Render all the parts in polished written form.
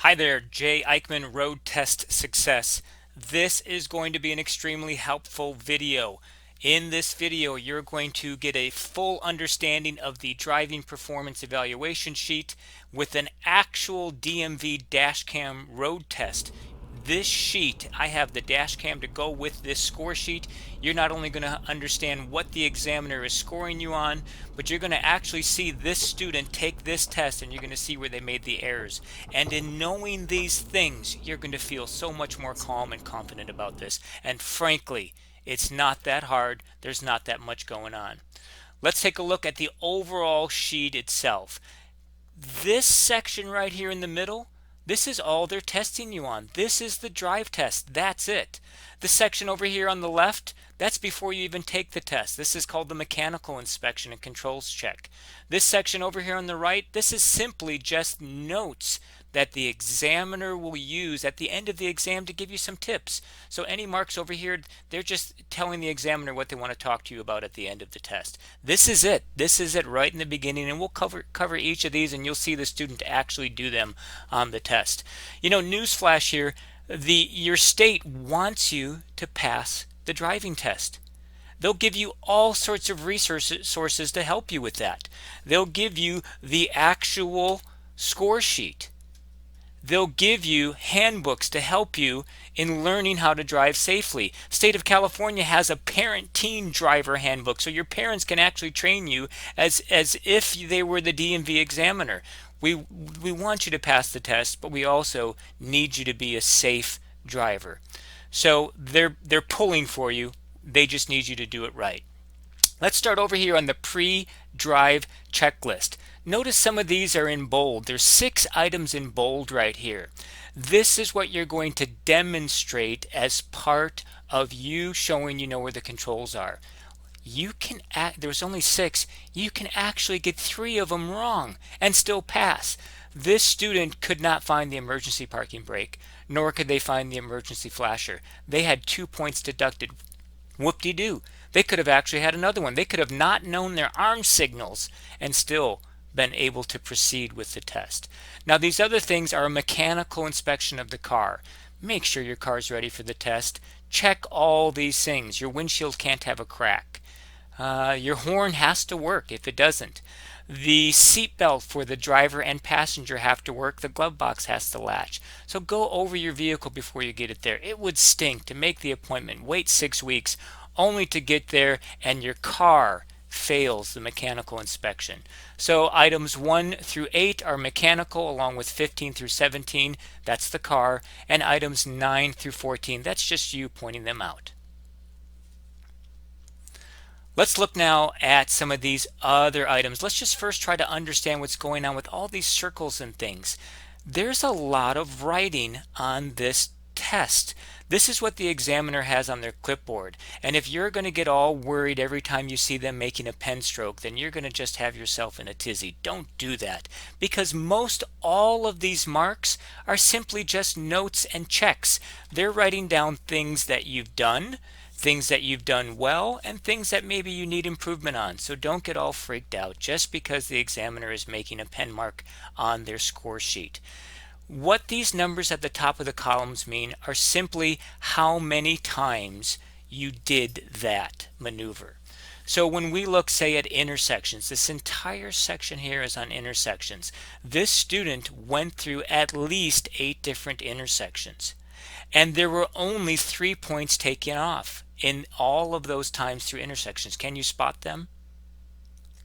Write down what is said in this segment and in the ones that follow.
Hi there, Jay Eichmann, Road Test Success. This is going to be an extremely helpful video. In this video, you're going to get a full understanding of the driving performance evaluation sheet with an actual DMV dashcam road test. This sheet, I have the dash cam to go with this score sheet. You're not only going to understand what the examiner is scoring you on, but you're going to actually see this student take this test and you're going to see where they made the errors. And in knowing these things, you're going to feel so much more calm and confident about this. And frankly, it's not that hard. There's not that much going on. Let's take a look at the overall sheet itself. This section right here in the middle, this is all they're testing you on. This is the drive test. That's it. The section over here on the left, that's before you even take the test. This is called the mechanical inspection and controls check. This section over here on the right, this is simply just notes that the examiner will use at the end of the exam to give you some tips. So any marks over here, they're just telling the examiner what they want to talk to you about at the end of the test. This is it. This is it right in the beginning, and we'll cover each of these, and you'll see the student actually do them on the test. You know, newsflash here, your state wants you to pass the driving test. They'll give you all sorts of sources to help you with that. They'll give you the actual score sheet. They'll give you handbooks to help you in learning how to drive safely. State of California has a parent-teen driver handbook, so your parents can actually train you as if they were the DMV examiner. We want you to pass the test, but we also need you to be a safe driver. So they're pulling for you. They just need you to do it right. Let's start over here on the pre-drive checklist. Notice some of these are in bold. There's 6 items in bold right here. This is what you're going to demonstrate as part of you showing you know where the controls are. There's only 6. You can actually get 3 of them wrong and still pass. This student could not find the emergency parking brake, nor could they find the emergency flasher. They had 2 points deducted. Whoop-de-doo. They could have actually had another one. They could have not known their arm signals and still been able to proceed with the test. Now these other things are a mechanical inspection of the car. Make sure your car's ready for the test. Check all these things. Your windshield can't have a crack. Your horn has to work. If it doesn't, the seat belt for the driver and passenger have to work. The glove box has to latch. So go over your vehicle before you get it there. It would stink to make the appointment, wait 6 weeks, only to get there and your car fails the mechanical inspection. So items 1 through 8 are mechanical, along with 15 through 17, that's the car, and items 9 through 14, that's just you pointing them out. Let's look now at some of these other items. Let's just first try to understand what's going on with all these circles and things. There's a lot of writing on this test. This is what the examiner has on their clipboard. And if you're going to get all worried every time you see them making a pen stroke, then you're going to just have yourself in a tizzy. Don't do that, because most all of these marks are simply just notes and checks. They're writing down things that you've done well, and things that maybe you need improvement on. So don't get all freaked out just because the examiner is making a pen mark on their score sheet. What these numbers at the top of the columns mean are simply how many times you did that maneuver. So when we look, say, at intersections, this entire section here is on intersections. This student went through at least 8 different intersections, and there were only 3 points taken off in all of those times through intersections. Can you spot them?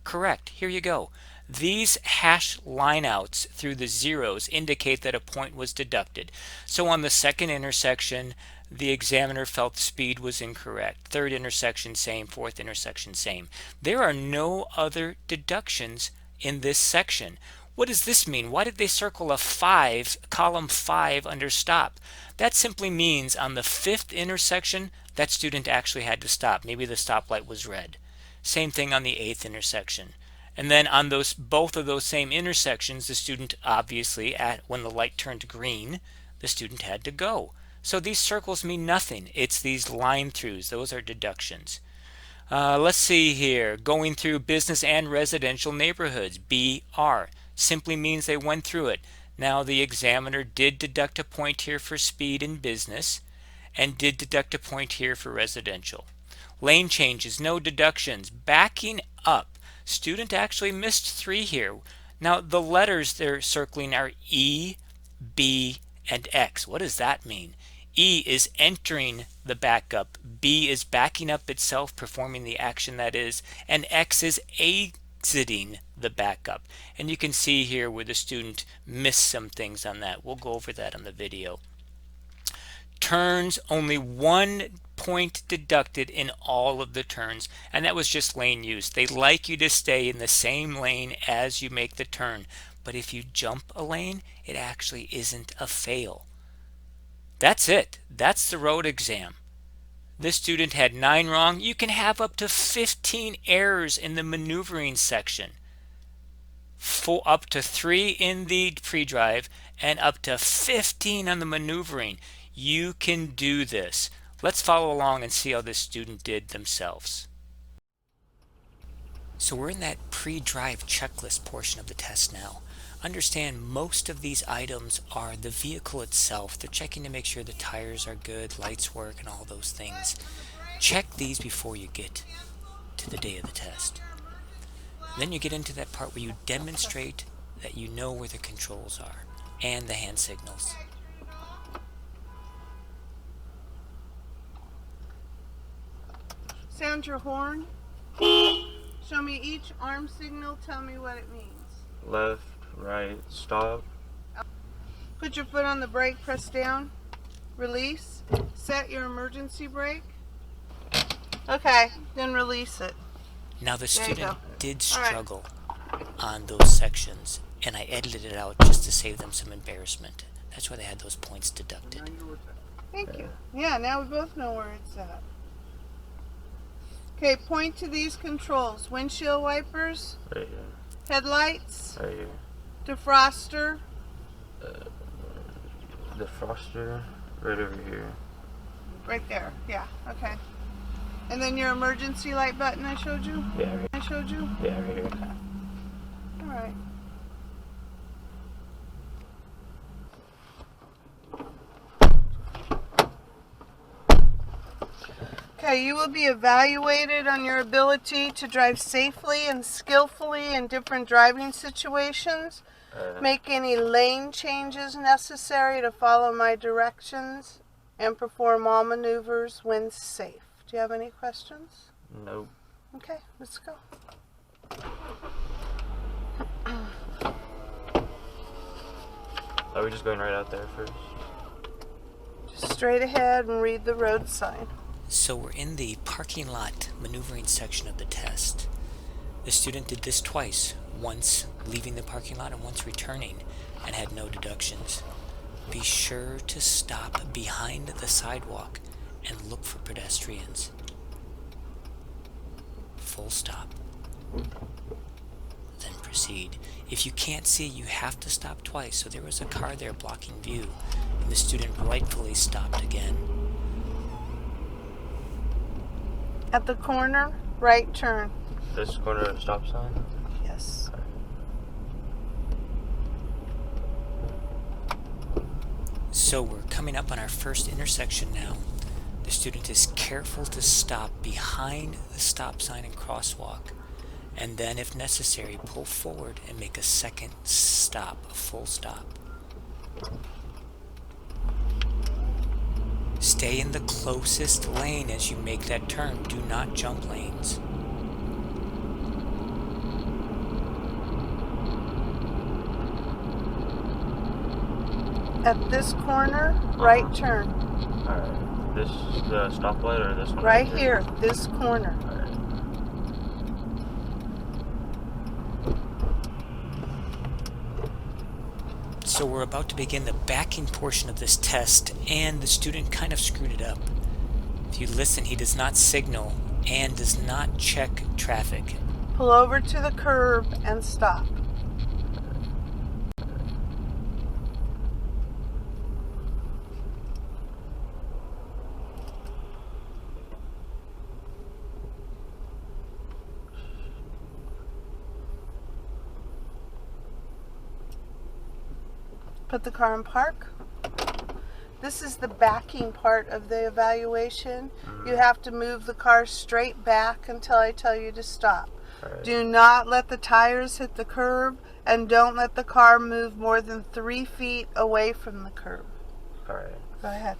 Correct. Here you go. These hash lineouts through the zeros indicate that a point was deducted. So on the second intersection, the examiner felt the speed was incorrect. Third intersection, same. Fourth intersection, same. There are no other deductions in this section. What does this mean? Why did they circle a 5, column 5 under stop? That simply means on the 5th intersection, that student actually had to stop. Maybe the stoplight was red. Same thing on the 8th intersection. And then on both of those same intersections, the student obviously, when the light turned green, the student had to go. So these circles mean nothing. It's these line throughs. Those are deductions. Let's see here. Going through business and residential neighborhoods, BR, simply means they went through it. Now the examiner did deduct a point here for speed in business and did deduct a point here for residential. Lane changes, no deductions. Backing up, student actually missed 3 here. Now the letters they're circling are E, B, and X. What does that mean? E is entering the backup, B is backing up itself, performing the action that is, and X is exiting the backup. And you can see here where the student missed some things on that. We'll go over that on the video. Turns, only 1 point deducted in all of the turns, and that was just lane use. They like you to stay in the same lane as you make the turn, but if you jump a lane, it actually isn't a fail. That's it. That's the road exam. This student had 9 wrong. You can have up to 15 errors in the maneuvering section. Up to 3 in the pre-drive and up to 15 on the maneuvering. You can do this. Let's follow along and see how this student did themselves. So we're in that pre-drive checklist portion of the test now. Understand most of these items are the vehicle itself. They're checking to make sure the tires are good, lights work, and all those things. Check these before you get to the day of the test. Then you get into that part where you demonstrate that you know where the controls are and the hand signals. Sound your horn. Show me each arm signal. Tell me what it means. Left, right, stop. Put your foot on the brake, press down, release, set your emergency brake. Okay, then release it. Now the student did All right. struggle on those sections, and I edited it out just to save them some embarrassment. That's why they had those points deducted. Thank you. Yeah, now we both know where it's at. Okay, point to these controls. Windshield wipers, Right here. headlights, Right here. defroster, Defroster. Right over here. right there. Yeah, okay. And then your emergency light button I showed you? Yeah, right I showed you? here. Yeah, right here. Okay. All right. Okay, you will be evaluated on your ability to drive safely and skillfully in different driving situations. Make any lane changes necessary to follow my directions and perform all maneuvers when safe. Do you have any questions? Nope. Okay, let's go. Are we just going right out there first? Just straight ahead and read the road sign. So we're in the parking lot maneuvering section of the test. The student did this twice, once leaving the parking lot and once returning, and had no deductions. Be sure to stop behind the sidewalk and look for pedestrians. Full stop. Then proceed. If you can't see, you have to stop twice. So there was a car there blocking view, and the student rightfully stopped again. At the corner, right turn. This corner of the stop sign? Yes. So we're coming up on our first intersection now. The student is careful to stop behind the stop sign and crosswalk, and then if necessary pull forward and make a second stop, a full stop. Stay in the closest lane as you make that turn. Do not jump lanes. At this corner, right turn. Alright. This the stoplight or this one? Right here, this corner. Alright. So we're about to begin the backing portion of this test, and the student kind of screwed it up. If you listen, he does not signal and does not check traffic. Pull over to the curb and stop. Put the car in park. This is the backing part of the evaluation. You have to move the car straight back until I tell you to stop. Alright. Do not let the tires hit the curb, and don't let the car move more than 3 feet away from the curb. Alright. Go ahead.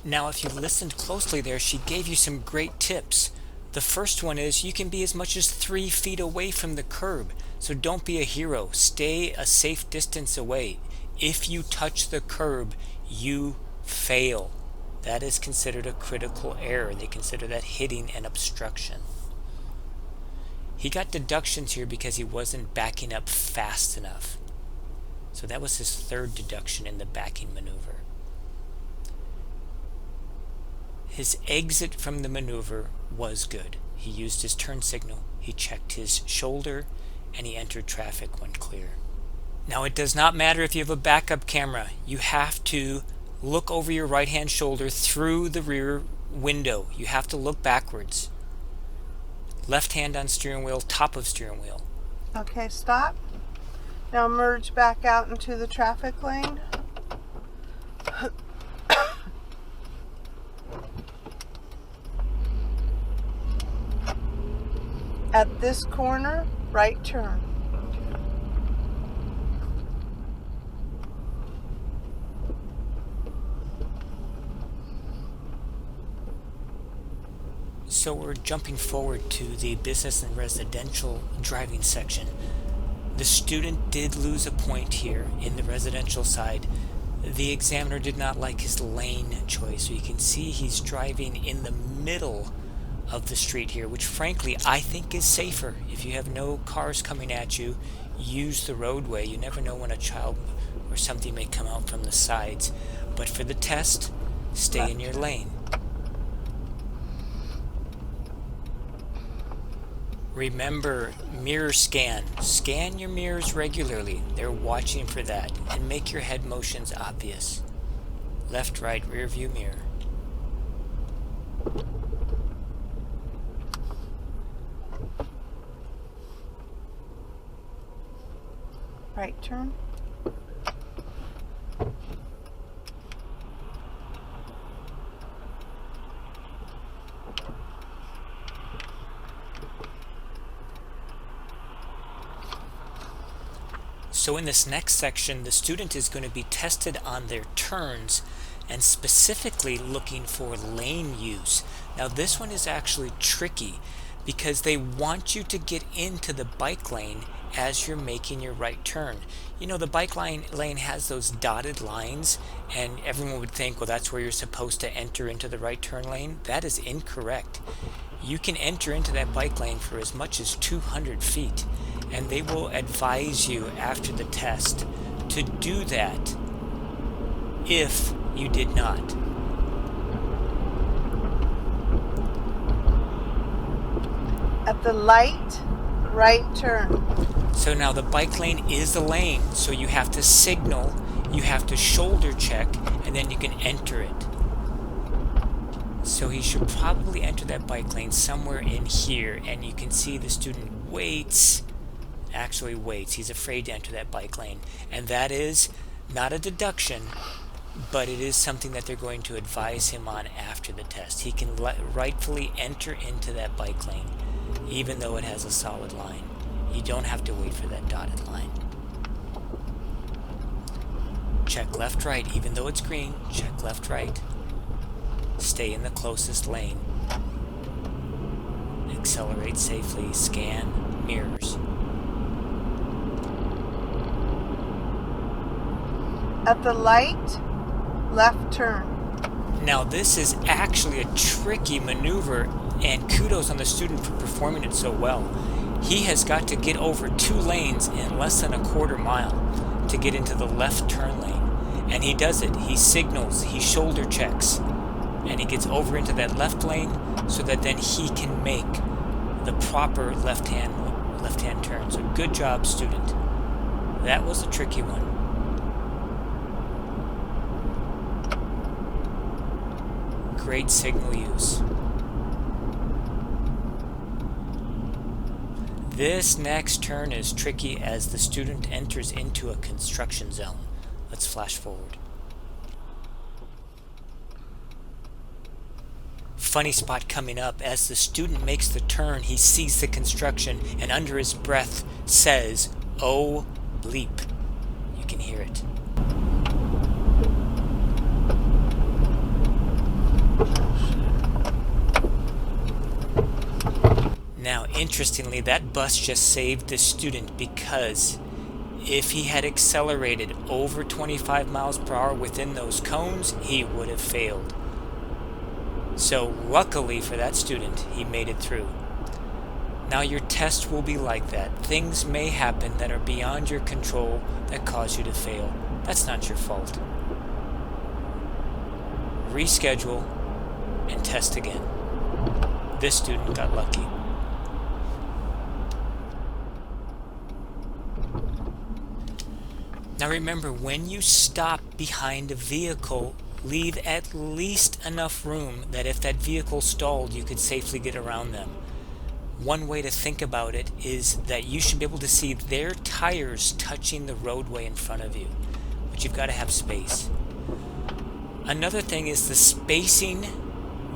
Now, if you listened closely there, she gave you some great tips. The first one is you can be as much as 3 feet away from the curb. So don't be a hero. Stay a safe distance away. If you touch the curb, you fail. That is considered a critical error. They consider that hitting an obstruction. He got deductions here because he wasn't backing up fast enough. So that was his third deduction in the backing maneuver. His exit from the maneuver was good. He used his turn signal, he checked his shoulder, and he entered traffic when clear. Now, it does not matter if you have a backup camera. You have to look over your right-hand shoulder through the rear window. You have to look backwards. Left hand on steering wheel, top of steering wheel. Okay, stop. Now merge back out into the traffic lane. At this corner, right turn. So we're jumping forward to the business and residential driving section. The student did lose a point here in the residential side. The examiner did not like his lane choice. So you can see he's driving in the middle of the street here, which frankly I think is safer. If you have no cars coming at you, use the roadway. You never know when a child or something may come out from the sides. But for the test, stay in your lane. Remember, mirror scan. Scan your mirrors regularly. They're watching for that. And make your head motions obvious. Left, right, rear view mirror. Right turn. So in this next section, the student is going to be tested on their turns and specifically looking for lane use. Now this one is actually tricky because they want you to get into the bike lane as you're making your right turn. You know, the bike lane has those dotted lines, and everyone would think, well, that's where you're supposed to enter into the right turn lane. That is incorrect. You can enter into that bike lane for as much as 200 feet, and they will advise you after the test to do that if you did not. At the light, right turn. So now the bike lane is the lane, so you have to signal, you have to shoulder check, and then you can enter it. So he should probably enter that bike lane somewhere in here, and you can see the student waits. Actually waits. He's afraid to enter that bike lane, and that is not a deduction, but it is something that they're going to advise him on after the test. He can rightfully enter into that bike lane even though it has a solid line. You don't have to wait for that dotted line. Check left right even though it's green. Check left right. Stay in the closest lane. Accelerate safely. Scan mirrors. At the light, left turn. Now this is actually a tricky maneuver, and kudos on the student for performing it so well. He has got to get over 2 lanes in less than a quarter mile to get into the left turn lane. And he does it. He signals, he shoulder checks, and he gets over into that left lane so that then he can make the proper left-hand turn. So good job, student. That was a tricky one. Great signal use. This next turn is tricky as the student enters into a construction zone. Let's flash forward. Funny spot coming up. As the student makes the turn, he sees the construction and under his breath says, "Oh, bleep." You can hear it. Now, interestingly, that bus just saved the student, because if he had accelerated over 25 miles per hour within those cones, he would have failed. So luckily for that student, he made it through. Now your test will be like that. Things may happen that are beyond your control that cause you to fail. That's not your fault. Reschedule and test again. This student got lucky. Now remember, when you stop behind a vehicle, leave at least enough room that if that vehicle stalled, you could safely get around them. One way to think about it is that you should be able to see their tires touching the roadway in front of you, but you've got to have space. Another thing is the spacing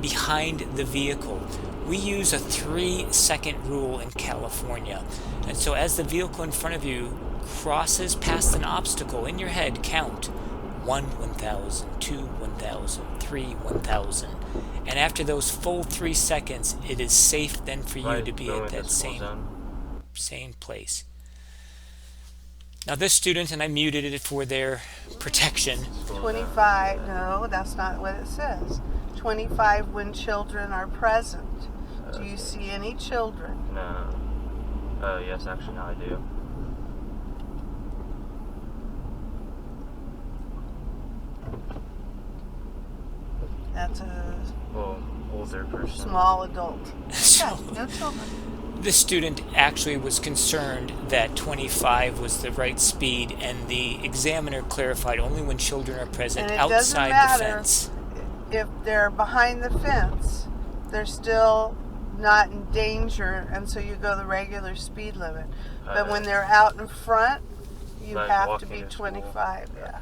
behind the vehicle. We use a 3-second rule in California, and so as the vehicle in front of you crosses past an obstacle, in your head count 1, 1,000, 2, 1,000, 3, 1,000. And after those full 3 seconds, it is safe then for you to be at that same place. Now this student, and I muted it for their protection. 25, no, that's not what it says. 25 when children are present. Do you see any children? No. Yes, actually, no, I do. That's a older person. small adult. So Okay, no children. this student actually was concerned that 25 was the right speed, and the examiner clarified only when children are present And it doesn't outside the matter fence. if they're behind the fence, they're still not in danger, and so you go the regular speed limit. But when they're out in front, you Like have to walking be to school. 25. Yeah,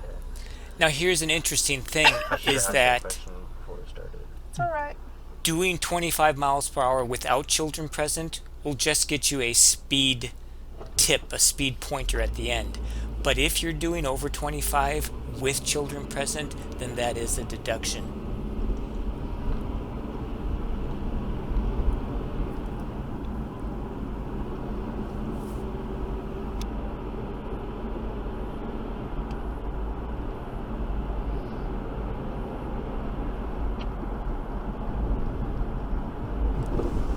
Now here's an interesting thing, I should've is asked that question before it started. it's all right. doing 25 miles per hour without children present will just get you a speed tip, a speed pointer at the end. But if you're doing over 25 with children present, then that is a deduction.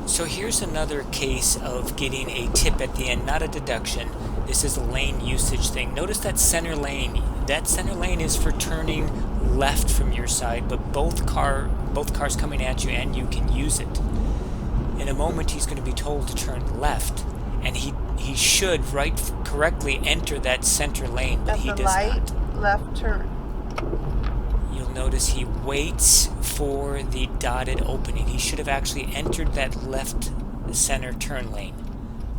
So here's another case of getting a tip at the end, not a deduction. This is a lane usage thing. Notice that center lane. That center lane is for turning left from your side, but both cars coming at you, and you can use it. In a moment, he's going to be told to turn left, and he should correctly enter that center lane, but At he the does light, not. left turn. You'll notice he waits for the dotted opening. He should have actually entered that left center turn lane.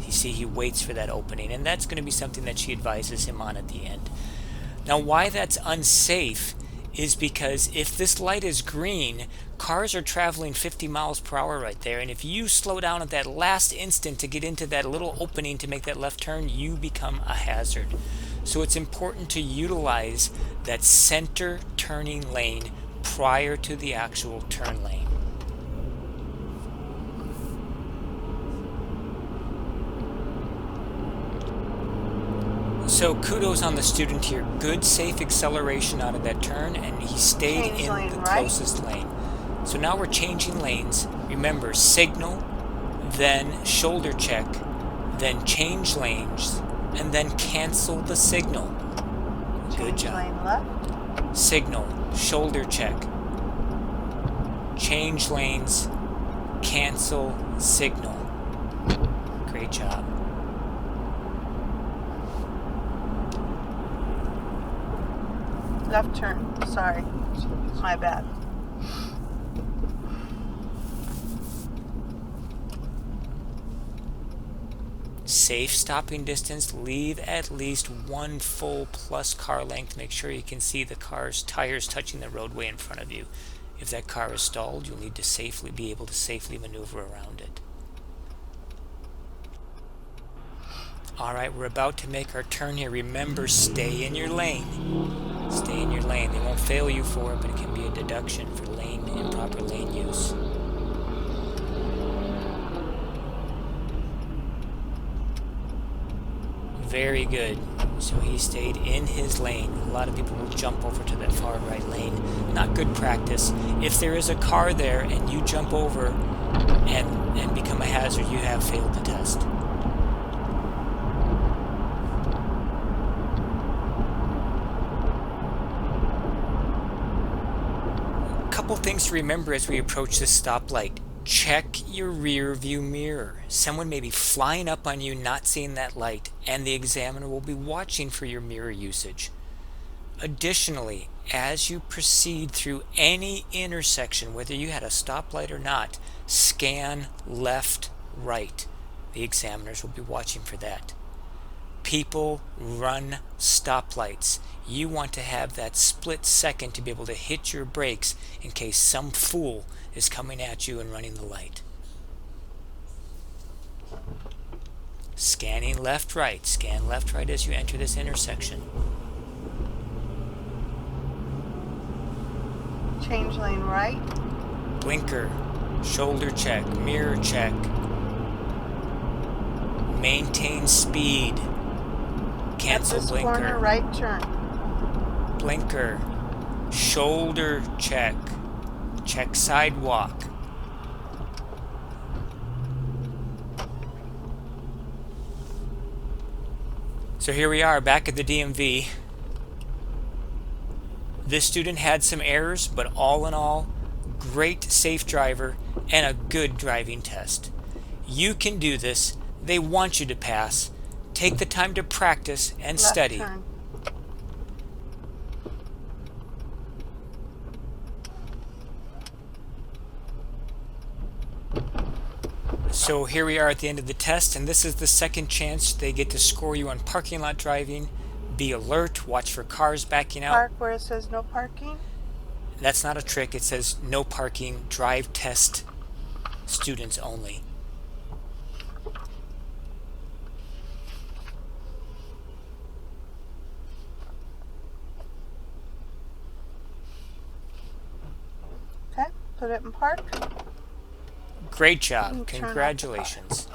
You see, he waits for that opening, and that's going to be something that she advises him on at the end. Now, why that's unsafe is because if this light is green, cars are traveling 50 miles per hour right there, and if you slow down at that last instant to get into that little opening to make that left turn, you become a hazard. So it's important to utilize that center turning lane prior to the actual turn lane. So kudos on the student here. Good, safe acceleration out of that turn, and he stayed Change in lane, the right? closest lane. So now we're changing lanes. Remember, signal, then shoulder check, then change lanes, and then cancel the signal. Good Change job. lane left. Signal, shoulder check, change lanes, cancel signal. Great job. Left turn. Sorry. My bad. Safe stopping distance, leave at least 1 full plus car length. Make sure you can see the car's tires touching the roadway in front of you. If that car is stalled, you'll need to be able to safely maneuver around it. Alright, we're about to make our turn here. Remember, stay in your lane. Stay in your lane. They won't fail you for it, but it can be a deduction for improper lane use. Very good. So he stayed in his lane. A lot of people will jump over to that far right lane. Not good practice. If there is a car there and you jump over and become a hazard, you have failed the test. A couple things to remember as we approach this stoplight. Check your rear view mirror. Someone may be flying up on you, not seeing that light, and the examiner will be watching for your mirror usage. Additionally, as you proceed through any intersection, whether you had a stoplight or not, scan left, right. The examiners will be watching for that. People run stoplights. You want to have that split second to be able to hit your brakes in case some fool is coming at you and running the light. Scanning left, right. Scan left, right as you enter this intersection. Change lane right. Blinker, shoulder check, mirror check. Maintain speed. Cancel At this blinker. corner, right turn. Blinker, shoulder check. Check sidewalk. So here we are back at the DMV. This student had some errors, but all in all, great safe driver and a good driving test. You can do this. They want you to pass. Take the time to practice and Left study. turn. So here we are at the end of the test, and this is the second chance they get to score you on parking lot driving. Be alert, watch for cars backing out. Park where it says no parking. That's not a trick. It says no parking, drive test students only. Okay, put it in park. Great job. Turn off the car. Congratulations.